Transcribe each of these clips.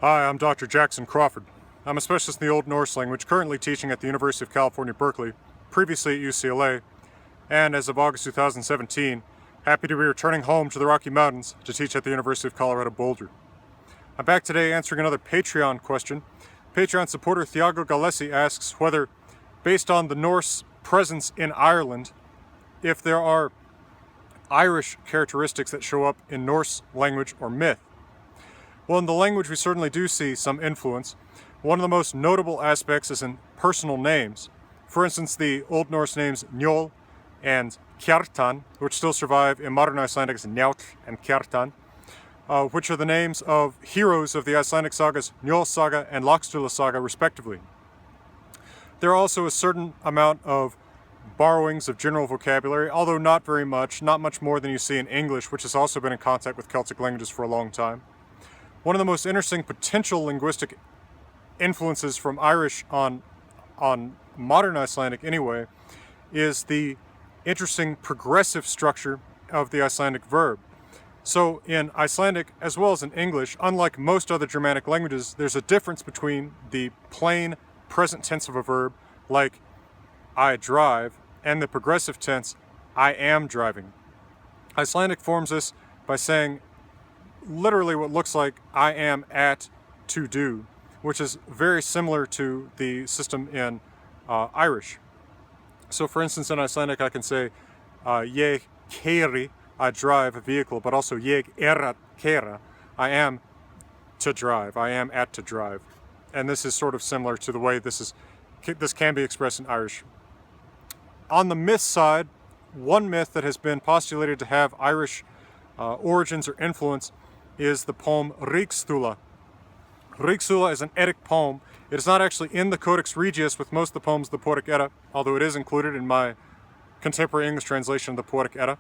Hi, I'm Dr. Jackson Crawford. I'm a specialist in the Old Norse language, currently teaching at the University of California, Berkeley, previously at UCLA, and as of August 2017, happy to be returning home to the Rocky Mountains to teach at the University of Colorado Boulder. I'm back today answering another Patreon question. Patreon supporter Thiago Galesi asks whether, based on the Norse presence in Ireland, if there are Irish characteristics that show up in Norse language or myth. Well, in the language we certainly do see some influence. One of the most notable aspects is in personal names. For instance, the Old Norse names Njol and Kjartan, which still survive in modern Icelandic as Njáll and Kjartan, which are the names of heroes of the Icelandic sagas Njol Saga and Laxdœla Saga, respectively. There are also a certain amount of borrowings of general vocabulary, although not very much, not much more than you see in English, which has also been in contact with Celtic languages for a long time. One of the most interesting potential linguistic influences from Irish on modern Icelandic anyway is the interesting progressive structure of the Icelandic verb. So in Icelandic as well as in English, unlike most other Germanic languages, there's a difference between the plain present tense of a verb, like I drive, and the progressive tense, I am driving. Icelandic forms this by saying literally what looks like I am at to do, which is very similar to the system in Irish. So for instance, in Icelandic I can say ég keyri, I drive a vehicle, but also ég at keyra, I am to drive, I am at to drive. And this is sort of similar to the way this can be expressed in Irish. On the myth side, one myth that has been postulated to have Irish origins or influence is the poem Ríkisþula. Ríkisþula is an Eddic poem. It is not actually in the Codex Regius with most of the poems of the Poetic Edda, although it is included in my contemporary English translation of the Poetic Edda.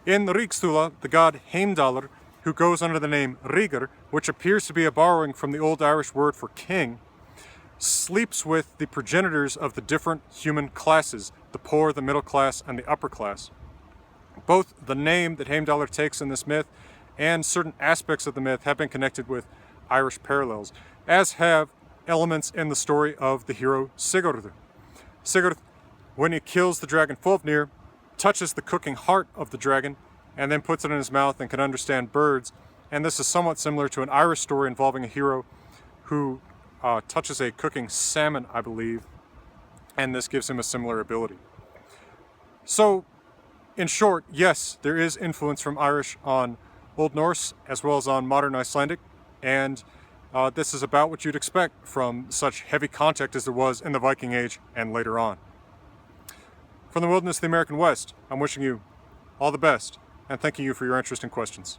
In the Ríkisþula, the god Heimdallr, who goes under the name Rígar, which appears to be a borrowing from the Old Irish word for king, sleeps with the progenitors of the different human classes, the poor, the middle class, and the upper class. Both the name that Heimdallr takes in this myth and certain aspects of the myth have been connected with Irish parallels, as have elements in the story of the hero Sigurd. Sigurd, when he kills the dragon Fofnir, touches the cooking heart of the dragon and then puts it in his mouth and can understand birds, and this is somewhat similar to an Irish story involving a hero who touches a cooking salmon, I believe, and this gives him a similar ability. So, in short, yes, there is influence from Irish on Old Norse as well as on modern Icelandic, and this is about what you'd expect from such heavy contact as there was in the Viking Age and later on. From the wilderness of the American West, I'm wishing you all the best and thanking you for your interest and questions.